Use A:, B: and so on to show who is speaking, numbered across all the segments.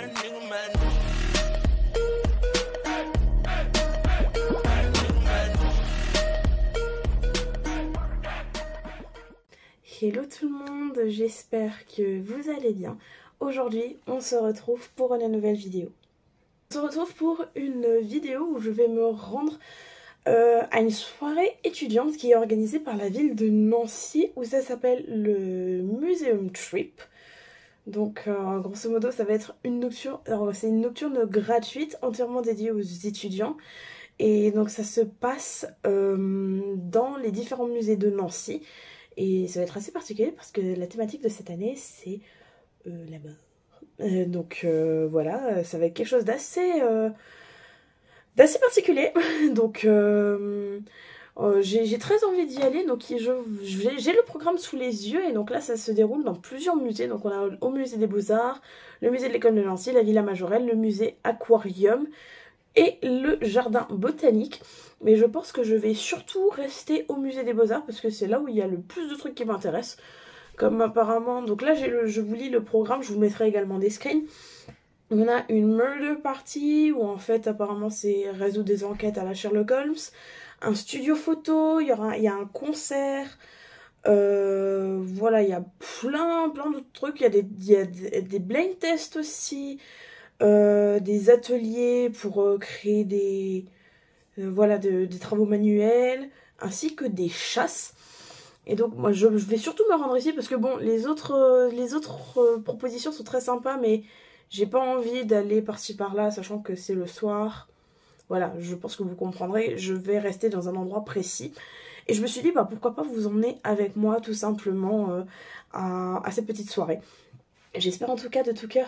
A: Hello tout le monde, j'espère que vous allez bien. Aujourd'hui, on se retrouve pour une nouvelle vidéo. On se retrouve pour une vidéo où je vais me rendre à une soirée étudiante qui est organisée par la ville de Nancy, où ça s'appelle le Museum Trip. Donc grosso modo, ça va être une nocturne. Alors c'est une nocturne gratuite, entièrement dédiée aux étudiants. Et donc ça se passe dans les différents musées de Nancy. Et ça va être assez particulier parce que la thématique de cette année, c'est la mort. Donc voilà, ça va être quelque chose d'assez particulier. Donc j'ai très envie d'y aller. Donc j'ai le programme sous les yeux. Et donc là, ça se déroule dans plusieurs musées. Donc on a au musée des Beaux-Arts, le musée de l'école de Nancy, la Villa Majorelle, le musée Aquarium et le jardin botanique. Mais je pense que je vais surtout rester au musée des Beaux-Arts parce que c'est là où il y a le plus de trucs qui m'intéressent. Comme apparemment, donc là je vous lis le programme, je vous mettrai également des screens. On a une murder party où en fait apparemment c'est résoudre des enquêtes à la Sherlock Holmes. Un studio photo, il y a un concert. Voilà, il y a plein d'autres trucs. Il y a des blind tests aussi. Des ateliers pour créer des travaux manuels, ainsi que des chasses. Et donc moi je vais surtout me rendre ici parce que bon, les autres propositions sont très sympas, mais j'ai pas envie d'aller par-ci par-là, sachant que c'est le soir. Voilà, je pense que vous comprendrez, je vais rester dans un endroit précis. Et je me suis dit, bah pourquoi pas vous emmener avec moi tout simplement à cette petite soirée. J'espère en tout cas de tout cœur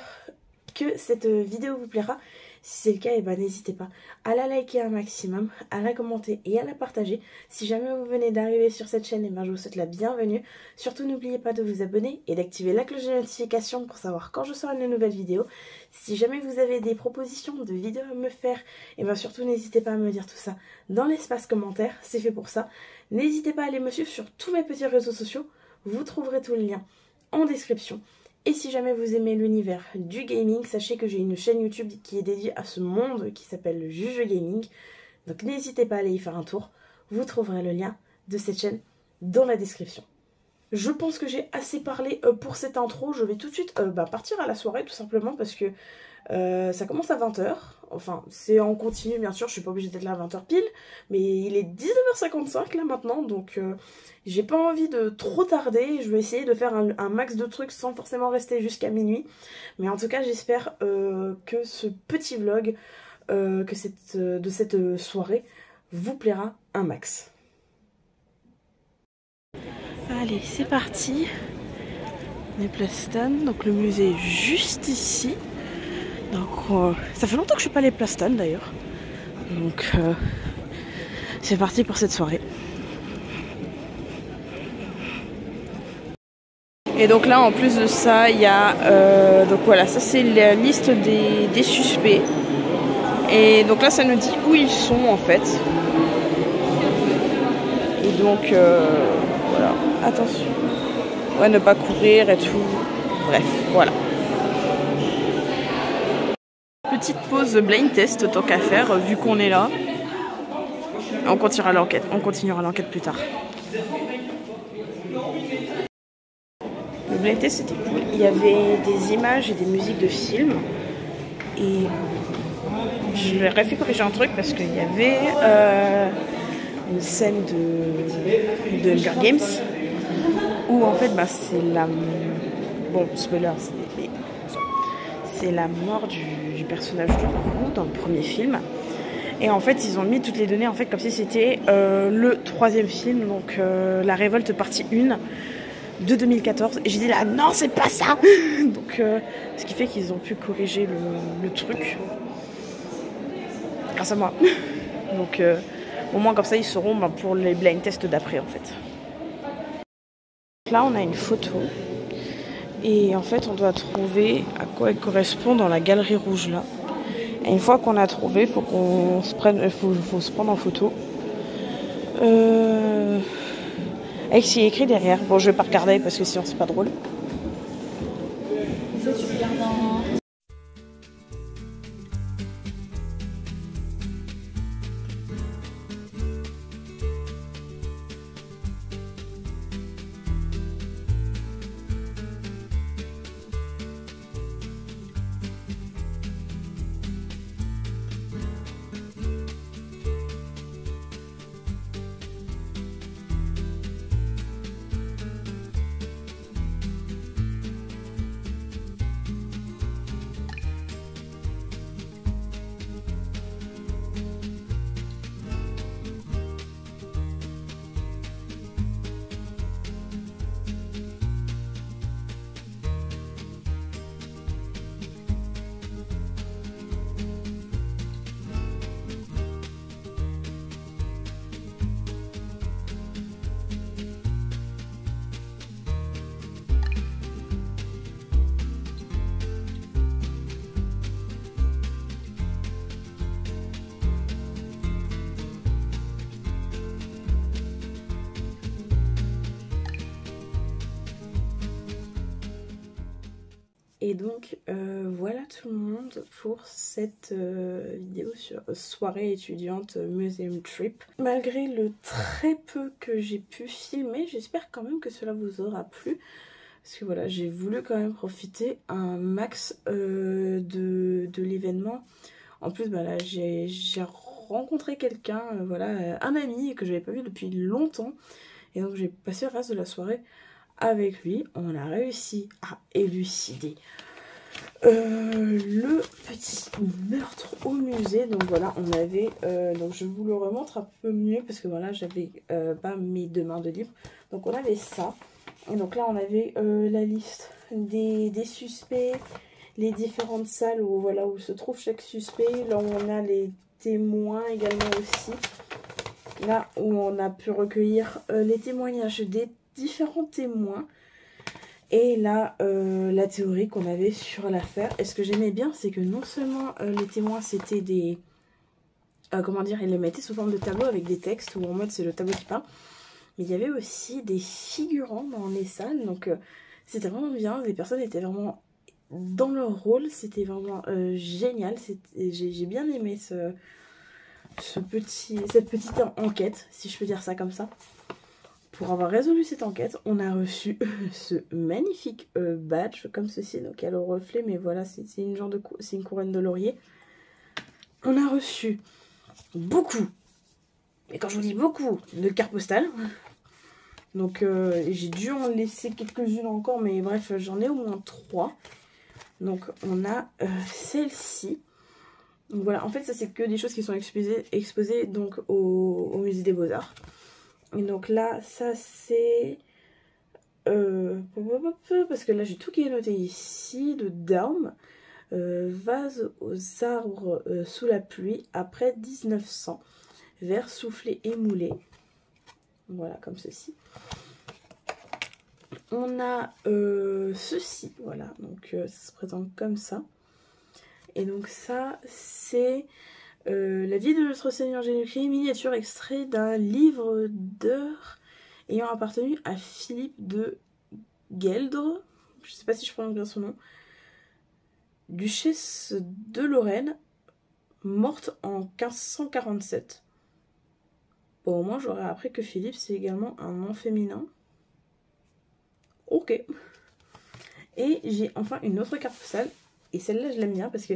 A: que cette vidéo vous plaira. Si c'est le cas, et ben n'hésitez pas à la liker un maximum, à la commenter et à la partager. Si jamais vous venez d'arriver sur cette chaîne, et ben je vous souhaite la bienvenue. Surtout n'oubliez pas de vous abonner et d'activer la cloche de notification pour savoir quand je sors une nouvelle vidéo. Si jamais vous avez des propositions de vidéos à me faire, et ben surtout n'hésitez pas à me dire tout ça dans l'espace commentaire, c'est fait pour ça. N'hésitez pas à aller me suivre sur tous mes petits réseaux sociaux, vous trouverez tous les liens en description. Et si jamais vous aimez l'univers du gaming, sachez que j'ai une chaîne YouTube qui est dédiée à ce monde qui s'appelle Juge Gaming. Donc n'hésitez pas à aller y faire un tour. Vous trouverez le lien de cette chaîne dans la description. Je pense que j'ai assez parlé pour cette intro. Je vais tout de suite partir à la soirée tout simplement parce que ça commence à 20 h. Enfin, c'est en continu bien sûr, je suis pas obligée d'être là à 20 h pile. Mais il est 19 h 55 là maintenant, donc j'ai pas envie de trop tarder. Je vais essayer de faire un max de trucs sans forcément rester jusqu'à minuit. Mais en tout cas, j'espère que ce petit vlog de cette soirée vous plaira un max. Allez, c'est parti. On est Place Stan, donc le musée est juste ici. Donc ça fait longtemps que je suis pas allée Place Stan d'ailleurs. Donc c'est parti pour cette soirée. Et donc là, en plus de ça, il y a donc voilà, ça c'est la liste des suspects. Et donc là, ça nous dit où ils sont en fait. Et donc voilà, attention. Ouais, ne pas courir et tout. Bref, voilà. Petite pause blind test tant qu'à faire, vu qu'on est là. On continuera l'enquête plus tard. Le blind test c'était cool. Il y avait des images et des musiques de films. Et je leur ai fait corriger un truc parce qu'il y avait une scène de Hunger Games où en fait c'est la... Bon, spoiler, c'est la mort du personnage de Roux dans le premier film. Et en fait, ils ont mis toutes les données en fait comme si c'était le troisième film, donc La Révolte partie 1 de 2014. Et j'ai dit là, non, c'est pas ça. Donc, ce qui fait qu'ils ont pu corriger le truc grâce à moi. Donc, au moins comme ça, ils sauront pour les blind tests d'après en fait. Là, on a une photo. Et en fait, on doit trouver à quoi elle correspond dans la galerie rouge là. Et une fois qu'on a trouvé, faut se prendre en photo. Avec ce qui est écrit derrière. Bon, je vais pas regarder parce que sinon c'est pas drôle. Et donc voilà tout le monde pour cette vidéo sur soirée étudiante Museum Trip. Malgré le très peu que j'ai pu filmer, j'espère quand même que cela vous aura plu. Parce que voilà, j'ai voulu quand même profiter un max de l'événement. En plus, bah là, j'ai rencontré quelqu'un, voilà, un ami que j'avais pas vu depuis longtemps. Et donc j'ai passé le reste de la soirée avec lui. On a réussi à élucider le petit meurtre au musée. Donc voilà, on avait donc je vous le remontre un peu mieux parce que voilà, j'avais pas mes 2 mains de libre. Donc on avait ça. Et donc là on avait la liste des suspects, les différentes salles où voilà où se trouve chaque suspect. Là où on a les témoins également aussi. Là où on a pu recueillir les témoignages des différents témoins. Et là, la théorie qu'on avait sur l'affaire. Et ce que j'aimais bien, c'est que non seulement les témoins, c'était des... comment dire, ils les mettaient sous forme de tableau avec des textes, ou en mode c'est le tableau qui parle. Mais il y avait aussi des figurants dans les salles. Donc c'était vraiment bien. Les personnes étaient vraiment dans leur rôle. C'était vraiment génial. J'ai bien aimé cette petite enquête, si je peux dire ça comme ça. Pour avoir résolu cette enquête, on a reçu ce magnifique badge comme ceci. Donc il y a le reflet, mais voilà, c'est une couronne de laurier. On a reçu beaucoup, et quand je vous dis beaucoup, de cartes postales. Donc j'ai dû en laisser quelques-unes encore, mais bref, j'en ai au moins 3. Donc on a celle-ci. Donc voilà, en fait ça c'est que des choses qui sont exposées donc au musée des Beaux-Arts. Et donc là, ça c'est... parce que là j'ai tout qui est noté ici. Le Daume, vase aux arbres sous la pluie après 1900. Verre soufflé et moulé. Voilà, comme ceci. On a ceci, voilà. Donc ça se présente comme ça. Et donc ça, c'est... la vie de notre Seigneur Jésus-Christ, miniature extrait d'un livre d'heures ayant appartenu à Philippe de Gueldre, je ne sais pas si je prononce bien son nom, duchesse de Lorraine, morte en 1547. Bon, au moins j'aurais appris que Philippe c'est également un nom féminin. Ok. Et j'ai enfin une autre carte postale, et celle-là je l'aime bien parce que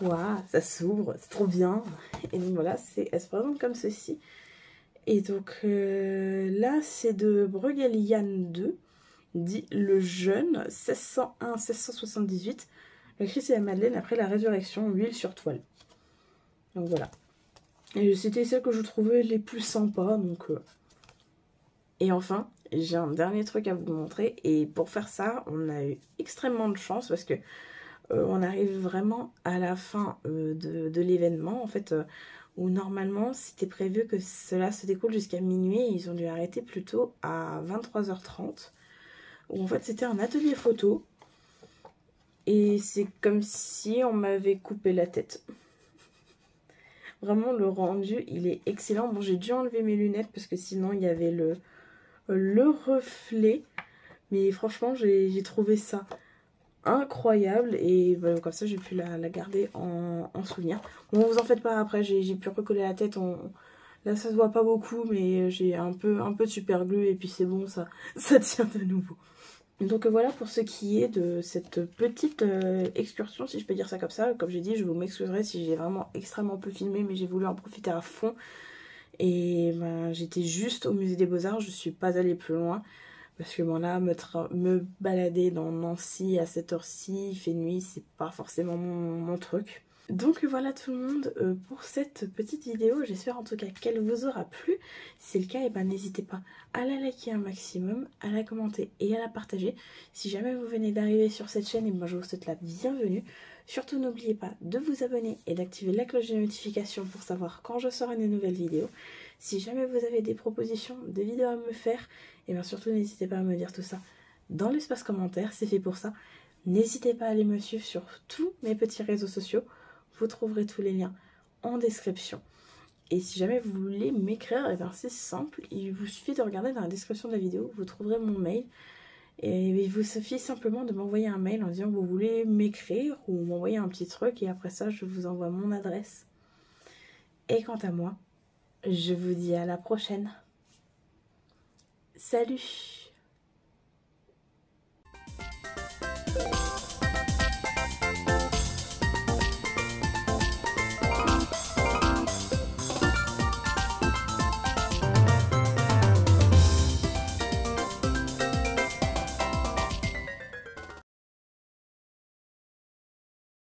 A: waouh, ça s'ouvre, c'est trop bien. Et donc voilà, elle se présente comme ceci. Et donc là, c'est de Bruegelian II, dit le Jeune, 1601-1678. Le Christ et la Madeleine après la résurrection, huile sur toile. Donc voilà. Et c'était celle que je trouvais les plus sympas. Donc, Et enfin, j'ai un dernier truc à vous montrer. Et pour faire ça, on a eu extrêmement de chance parce que on arrive vraiment à la fin de l'événement, en fait, où normalement c'était prévu que cela se découle jusqu'à minuit, et ils ont dû arrêter plutôt à 23h30, où en fait c'était un atelier photo, et c'est comme si on m'avait coupé la tête. Vraiment, le rendu, il est excellent. Bon, j'ai dû enlever mes lunettes parce que sinon il y avait le reflet, mais franchement j'ai trouvé ça incroyable, et bah, comme ça j'ai pu la garder en souvenir. Bon, vous en faites pas, après j'ai pu recoller la tête, là ça se voit pas beaucoup, mais j'ai un peu de super glue et puis c'est bon, ça tient de nouveau. Donc voilà pour ce qui est de cette petite excursion, si je peux dire ça comme ça. Comme j'ai dit, je vous m'excuserai si j'ai vraiment extrêmement peu filmé, mais j'ai voulu en profiter à fond. Et bah, j'étais juste au musée des Beaux-Arts, je suis pas allée plus loin. Parce que bon là, me balader dans Nancy à cette heure-ci, il fait nuit, c'est pas forcément mon truc. Donc voilà tout le monde pour cette petite vidéo. J'espère en tout cas qu'elle vous aura plu. Si c'est le cas, et ben n'hésitez pas à la liker un maximum, à la commenter et à la partager. Si jamais vous venez d'arriver sur cette chaîne, et ben je vous souhaite la bienvenue. Surtout n'oubliez pas de vous abonner et d'activer la cloche de notification pour savoir quand je sors une nouvelle vidéo. Si jamais vous avez des propositions de vidéos à me faire, et bien surtout n'hésitez pas à me dire tout ça dans l'espace commentaire, c'est fait pour ça. N'hésitez pas à aller me suivre sur tous mes petits réseaux sociaux, vous trouverez tous les liens en description. Et si jamais vous voulez m'écrire, et bien c'est simple, il vous suffit de regarder dans la description de la vidéo, vous trouverez mon mail. Et il vous suffit simplement de m'envoyer un mail en disant que vous voulez m'écrire ou m'envoyer un petit truc et après ça, je vous envoie mon adresse. Et quant à moi, je vous dis à la prochaine. Salut!